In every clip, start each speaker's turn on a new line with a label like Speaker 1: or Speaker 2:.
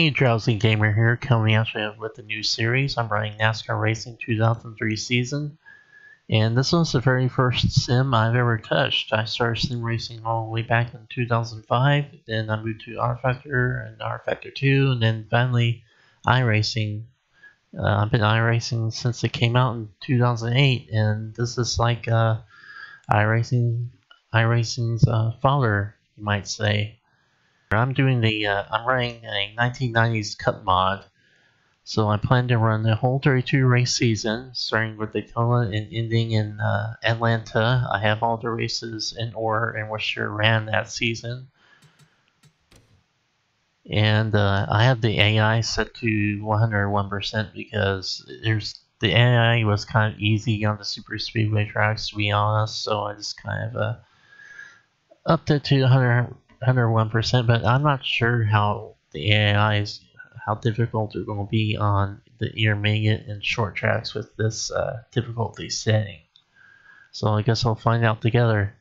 Speaker 1: Hey, Drowsy Gamer here, coming at you with a new series. I'm running NASCAR Racing 2003 season, and this was the very first sim I've ever touched. I started sim racing all the way back in 2005, then I moved to R Factor and R Factor 2, and then finally iRacing. I've been iRacing since it came out in 2008, and this is like iRacing's father, you might say. I'm running a 1990s Cup mod, so I plan to run the whole 32 race season, starting with Daytona and ending in Atlanta. I have all the races in order in which I ran that season, and I have the AI set to 101% because the AI was kind of easy on the super speedway tracks, to be honest. So I just kind of upped it to 101%, but I'm not sure how the how difficult they're going to be on the intermediate and short tracks with this difficulty setting. So I guess I'll find out together.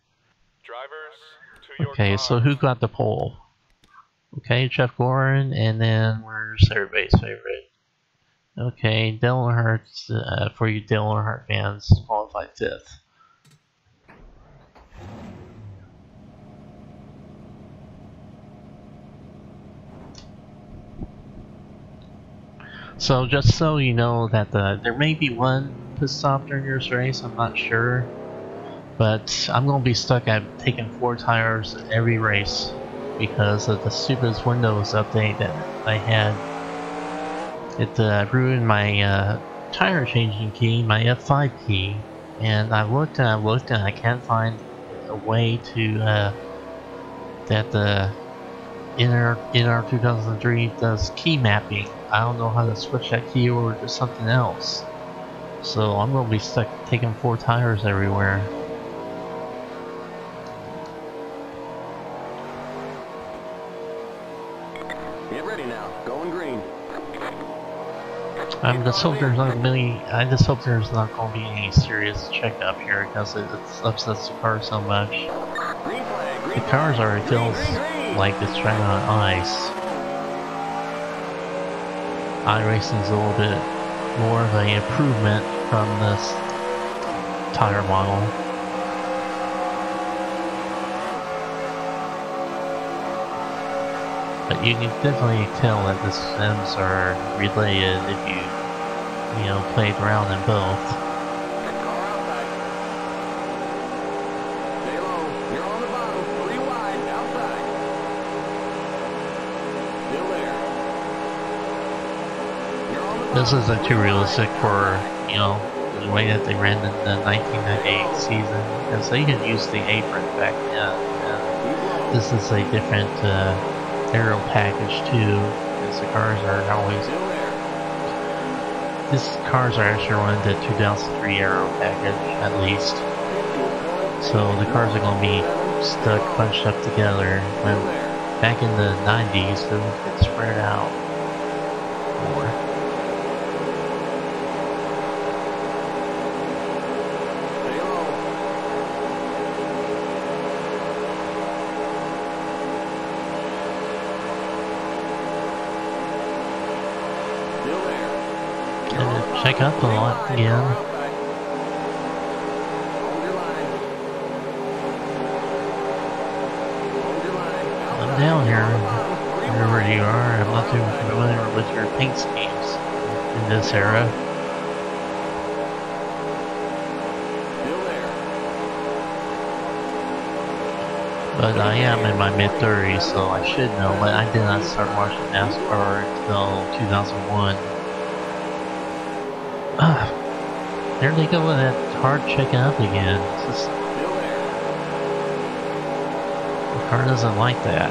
Speaker 1: Okay, so who got the pole? Okay, Jeff Gordon, and then where's everybody's favorite? Okay, Dale Earnhardt, for you Dale Earnhardt fans, qualified 5th. So just so you know that there may be one pit stop during this race, I'm not sure, but I'm going to be stuck at taking 4 tires every race because of the stupid Windows update that I had. It ruined my tire changing key, my F5 key, and I looked and I can't find a way to that the NR 2003 does key mapping. I don't know how to switch that key over to something else. So I'm going to be stuck taking 4 tires everywhere.
Speaker 2: Get ready now. Going green.
Speaker 1: I just hope there's not going to be any serious checkup here because it upsets the car so much. The cars already feels like it's driving on ice. iRacing is a little bit more of an improvement from this tire model. But you can definitely tell that the sims are related if you played around in both. This isn't too realistic for, the way that they ran in the 1998 season, because they had used the apron back then. And this is a different aero package too, because the cars are always... These cars are actually running the 2003 aero package, at least. So the cars are going to be stuck, bunched up together. When back in the 90s, they would get spread out more. Check up a lot again. I'm down here, wherever you are. I'm not too familiar with your paint schemes in this era. But I am in my mid-30s, so I should know, but I did not start watching NASCAR until 2001. There they go with that hard checking up again. The car doesn't like that.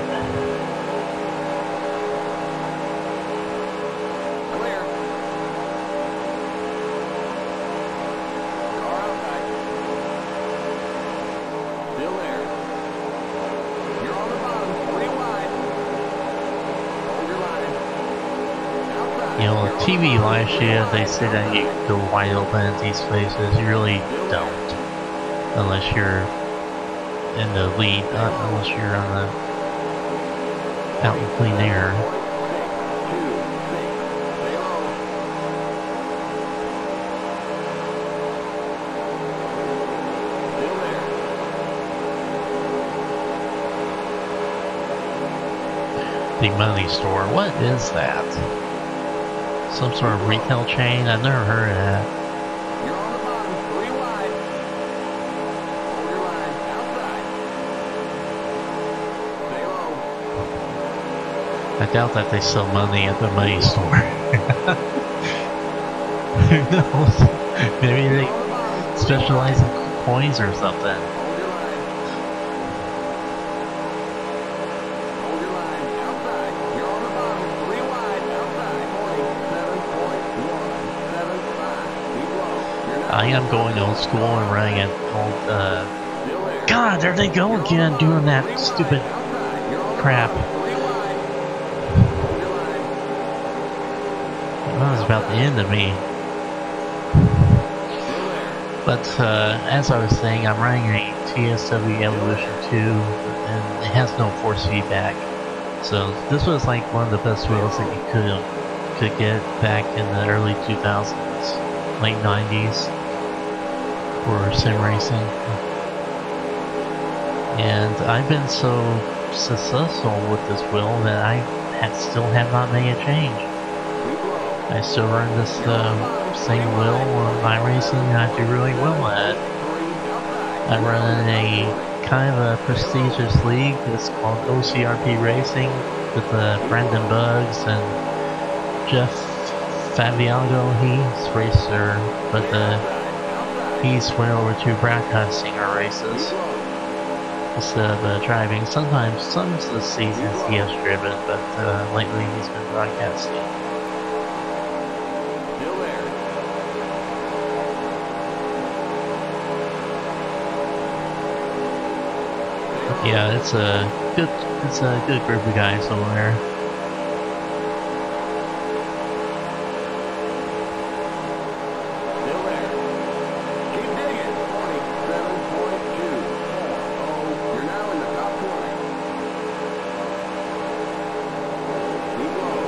Speaker 2: Clear. Car outside. Still there. You're on the bottom. 3 wide. Hold your line. Outside.
Speaker 1: TV last year they said that you can go wide open at these places. You really don't, unless you're in the lead, unless you're on the out in clean air. The money store. What is that? Some sort of retail chain? I've never heard of that.
Speaker 2: You're on the bottom, 3 wide. Hold your line, outside. Stay low.
Speaker 1: I doubt that they sell money at the money store. Who knows? Maybe they specialize in coins or something.
Speaker 2: Hold your line. Hold your line, outside. You're on the bottom, 3 wide, outside. 47.175. Keep low. You're not
Speaker 1: I am going old school and running an old,
Speaker 2: still there.
Speaker 1: God, there they go again doing that stupid
Speaker 2: Outside. You're on the
Speaker 1: crap.
Speaker 2: bottom, 3 wide. Hold your line.
Speaker 1: That was about the end of me.
Speaker 2: Still there.
Speaker 1: But as I was saying, I'm running a TSW Evolution 2, and it has no force feedback. So this was like one of the best wheels that you could get back in the early 2000s, late 90s for sim racing. And I've been so successful with this wheel that I still have not made a change. I still run this same wheel on my racing, and I do really well at it. I run in a kind of a prestigious league. It's called OCRP Racing with Brandon Buggs and Jeff Fabiago. He's racer, but he's went over to broadcasting our races instead of driving. Sometimes, some of the seasons he has driven, but lately he's been broadcasting. Yeah, it's a good group of guys over there.
Speaker 2: Still there. Keep digging. 47.240. You're now in the top 20. Keep low.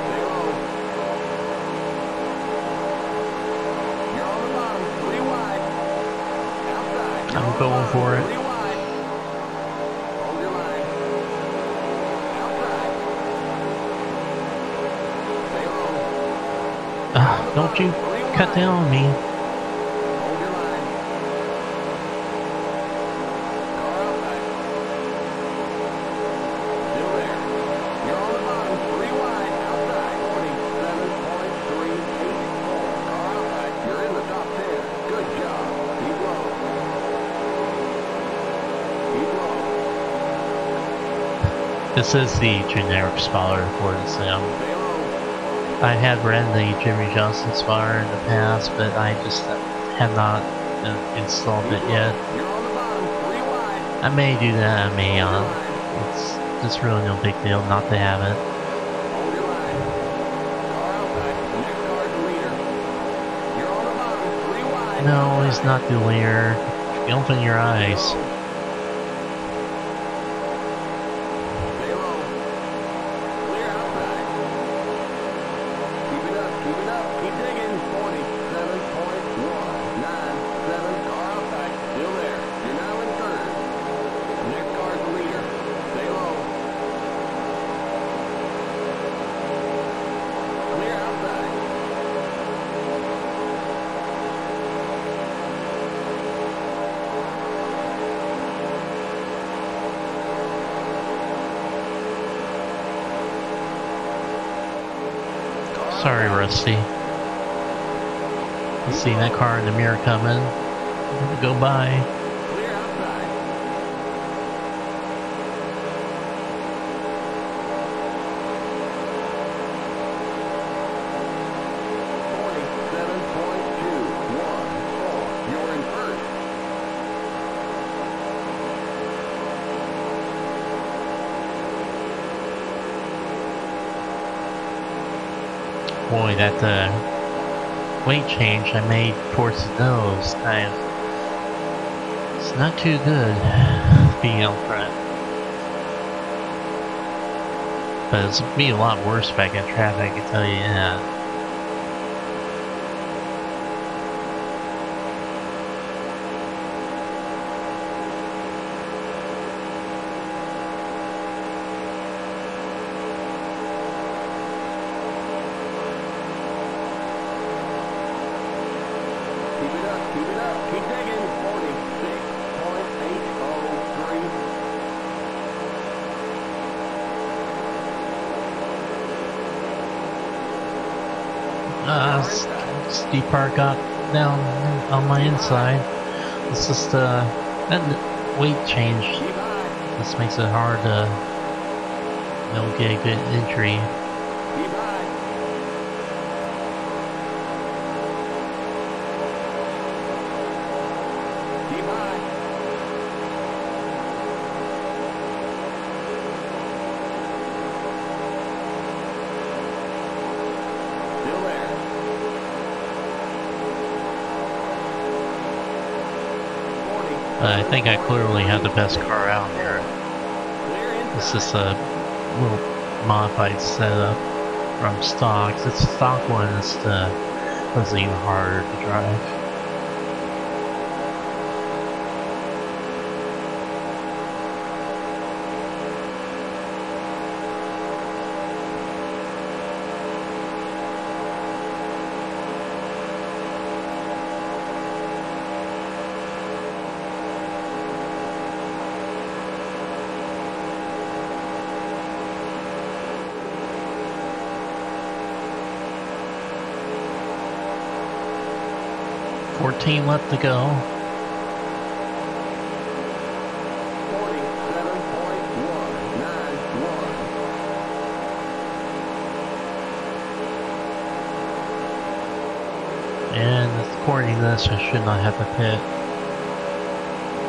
Speaker 2: Stay low. You're on the bottom, 3 wide. Outside. You're
Speaker 1: I'm
Speaker 2: on the
Speaker 1: going
Speaker 2: bottom,
Speaker 1: for it.
Speaker 2: 3 wide. Hold your line. Outside. Stay low.
Speaker 1: Don't you cut down on me.
Speaker 2: Hold your line. Car outside. Still there. You're on the bottom, 3 wide, outside. 47.384. Car outside. You're in the top 10. Good job. Keep low. Keep low.
Speaker 1: This is the generic spotter for the sim.
Speaker 2: Stay low.
Speaker 1: I had ran the Jimmy Johnson spotter in the past, but I just have not installed it yet.
Speaker 2: You're on the bottom, 3 wide.
Speaker 1: I may do that, I may not. It's just really no big deal not to have it.
Speaker 2: Hold your line. Car outside. Next car's the leader. You're on the bottom, 3 wide.
Speaker 1: No, he's not the leader. Open your eyes.
Speaker 2: Stay low. Clear outside. Keep it up, keep it up. Keep digging. 47.197. Car outside. Still there. You're now in third. Next car's the leader. Stay low. Clear outside.
Speaker 1: Sorry, Rusty. You see that car in the mirror coming? Go by.
Speaker 2: Clear outside. You're in first.
Speaker 1: Boy, that weight change I made towards the nose, it's not too good being out front. But it's be a lot worse back in traffic, I can tell you that.
Speaker 2: Keep digging. 46.803.
Speaker 1: Steep part got down on my inside. It's just that weight change.
Speaker 2: Keep high.
Speaker 1: This makes it hard to get a good entry.
Speaker 2: Keep high. Keep high. Still there.
Speaker 1: I think I clearly have the best car out here.
Speaker 2: Clear
Speaker 1: This
Speaker 2: inside.
Speaker 1: is a little modified setup from stock. This stock one is was even harder to drive. $14 left to go.
Speaker 2: 47.191.
Speaker 1: And according to this, I should not have to pit.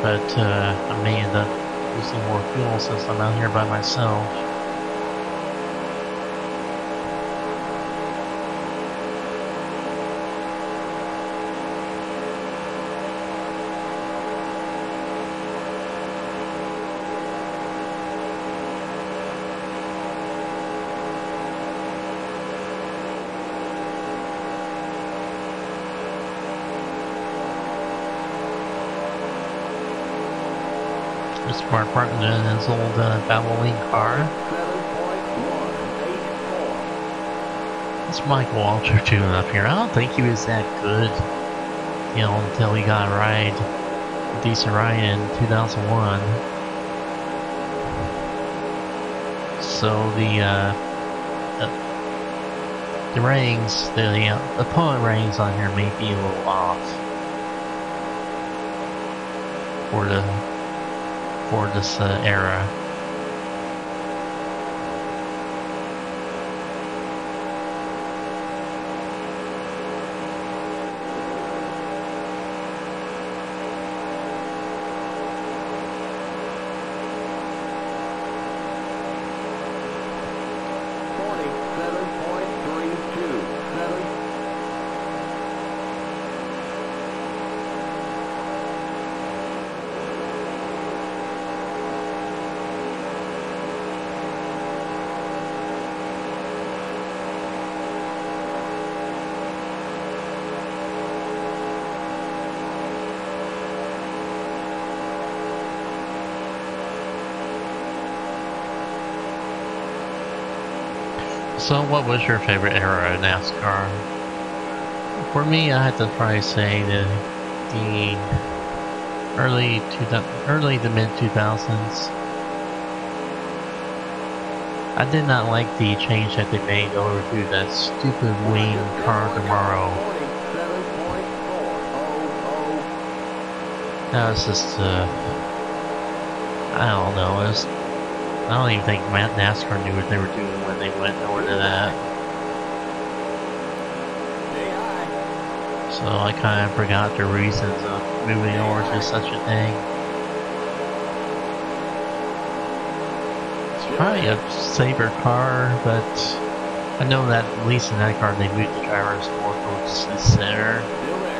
Speaker 1: But I may end up using more fuel since I'm out here by myself. Just Mark Martin in his old Babylon car.
Speaker 2: 7.184.
Speaker 1: It's Michael Walter tuning up here. I don't think he was that good, you know, until he got a decent ride in 2001. So the ratings, the opponent ratings on here may be a little off for this era. So what was your favorite era of NASCAR? For me, I had to probably say the early to mid 2000s. I did not like the change that they made over to that stupid wing car tomorrow. That was just I don't know. I don't even think NASCAR knew what they were doing when they went over to that. So I kind of forgot the reasons of moving over to such a thing. It's probably a safer car, but I know that at least in that car they moved the drivers more towards the center,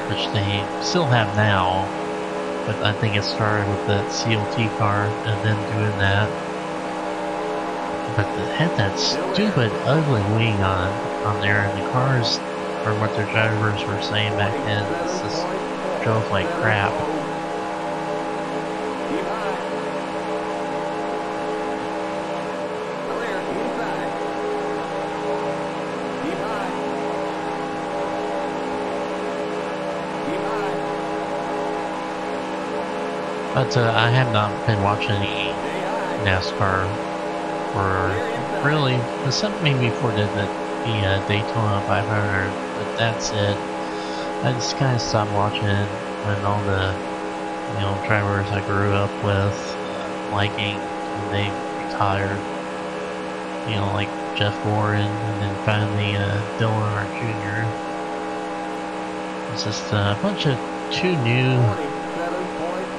Speaker 1: which they still have now. But I think it started with that CLT car and then doing that. But it had that stupid, ugly wing on there, and the cars, or what their drivers were saying back then, it just drove like crap. But I have not been watching any NASCAR for really, except maybe for the Daytona 500, but that's it. I just kind of stopped watching when all the drivers I grew up with liking when they retired. Like Jeff Gordon, and then finally Dale Earnhardt Jr. It's just a bunch of two new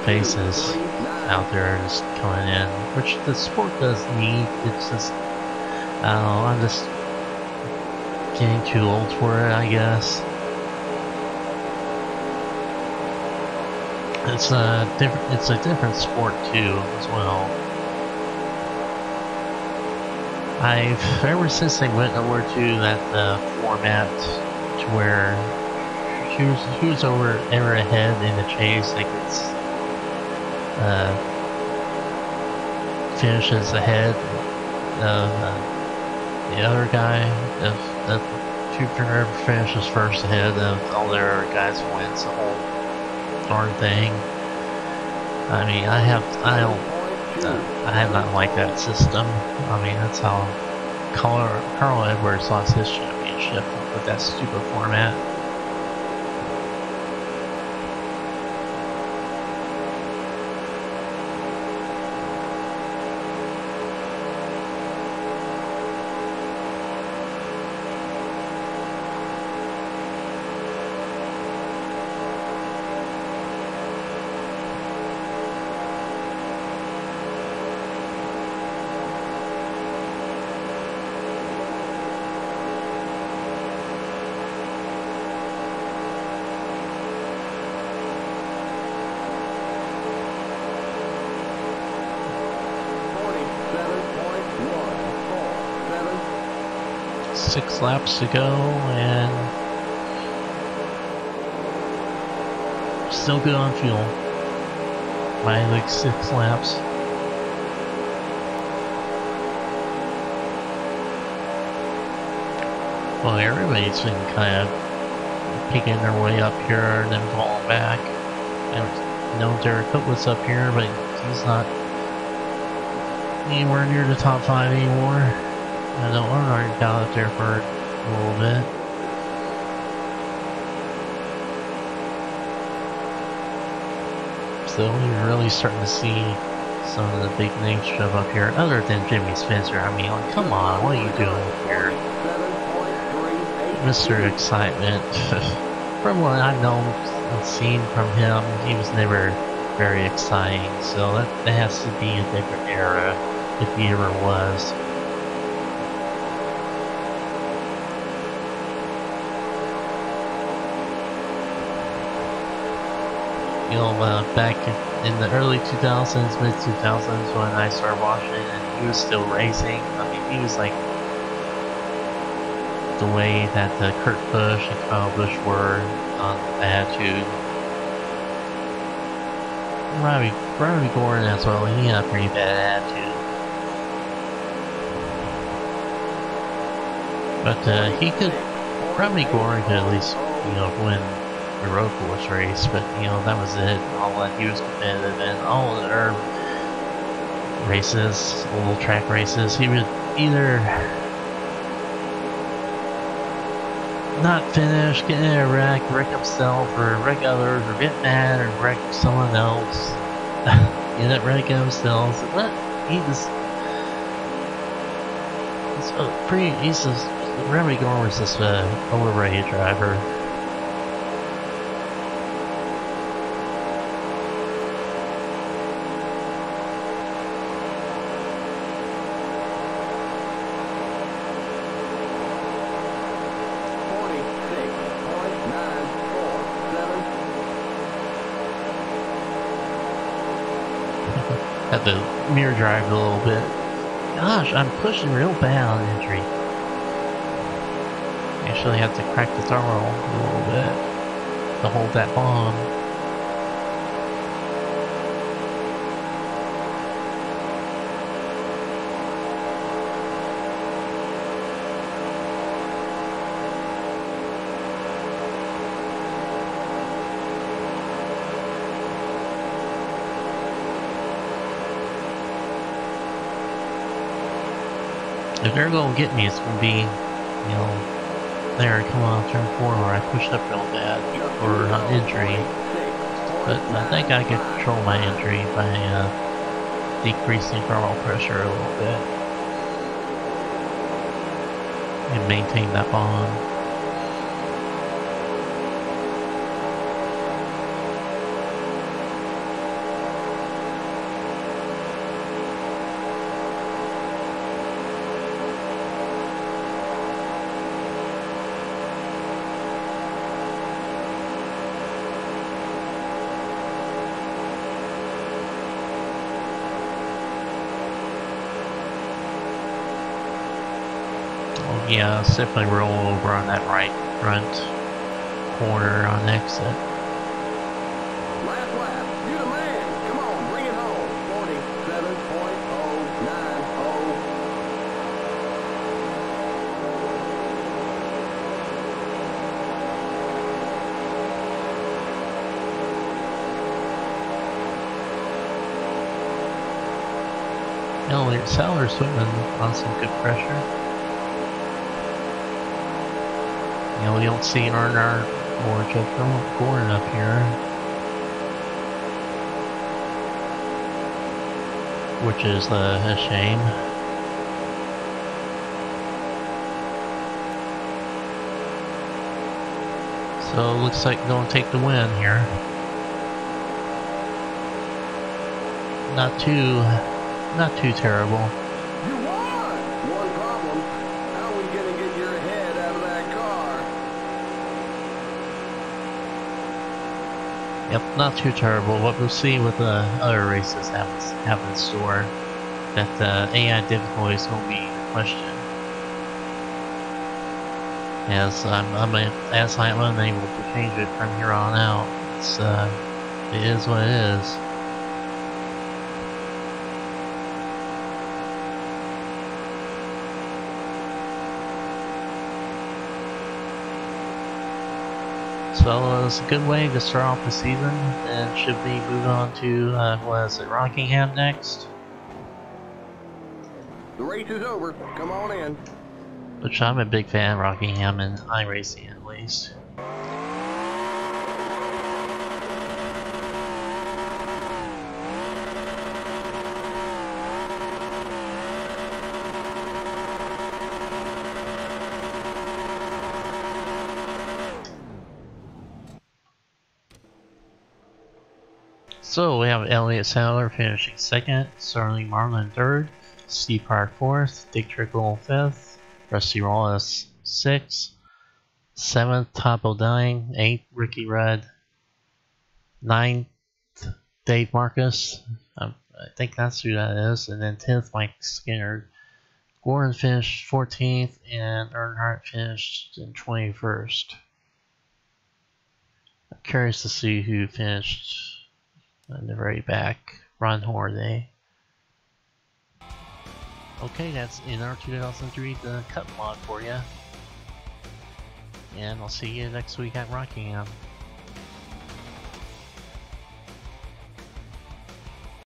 Speaker 1: faces out there just coming in, which the sport does need. It's just, I don't know, I'm just getting too old for it, I guess. It's a different sport too, as well. Ever since they went over to that format to where who's ever ahead in the chase, they could finishes ahead of the other guy. If the whoever finishes first ahead of all the other guys wins the whole darn thing. I mean, I have not liked that system. I mean, that's how Carl Edwards lost his championship with that stupid format. Six laps to go, and still good on fuel. By like 6 laps. Well, everybody's been kind of picking their way up here and then falling back. I know Derek Cook was up here, but he's not anywhere near the top 5 anymore. I know Earnhardt got up there for a little bit. So we're really starting to see some of the big names show up here, other than Jimmy Spencer. I mean, like, come on, what are you doing here? Mr. Excitement. From what I've known and seen from him, he was never very exciting. So that has to be a different era, if he ever was. Back in the early 2000s, mid 2000s, when I started watching, and he was still racing. I mean, he was like the way that Kurt Busch and Kyle Busch were on the attitude. Robbie Gordon as well, he had a pretty bad attitude. But Robbie Gordon could at least, win the road course race, but that was it. All that he was competitive in, all the other races, little track races, he would either not finish, get in a wreck himself, or wreck others, or get mad and wreck someone else. Wreck himself. But Robbie Gordon was just an overrated driver. Had to mirror drive a little bit. Gosh, I'm pushing real bad on entry. Actually have to crack the throttle a little bit to hold that bomb. If they're gonna get me, it's gonna be, you know, there coming off turn 4 where I pushed up real bad for an injury. But I think I could control my injury by decreasing thermal pressure a little bit and maintain that bond. Yeah, let's definitely roll over on that right front corner on exit.
Speaker 2: Last lap, you the man. Come on, bring it home.
Speaker 1: 47.090. Elliott Saller's swimming on some good pressure. You know, we don't see Earnhardt or Jeff Gordon up here, which is a shame. So it looks like they're going to take the win here. Not too terrible.
Speaker 2: You won! One problem. How are we going to get your head out of that car?
Speaker 1: Yep, not too terrible. What we'll see with the other races have in store, that the AI difficulty is going to be the question. As I'm unable to change it from here on out. It is what it is. So it's a good way to start off the season, and should we move on to, what is it, Rockingham next?
Speaker 2: The race is over. Come on in.
Speaker 1: Which I'm a big fan of Rockingham and iRacing at least. So we have Elliott Sadler finishing second, Sterling Marlin third, Steve Hart fourth, Dick Trickle fifth, Rusty Wallace sixth, seventh Top O'Dine, eighth Ricky Rudd, ninth Dave Marcus, I think that's who that is, and then 10th Mike Skinner. Gordon finished 14th and Earnhardt finished in 21st. I'm curious to see who finished in the very back. Ron Hornaday. Okay, that's in our 2003 the Cup mod for you. And I'll see you next week at Rockingham.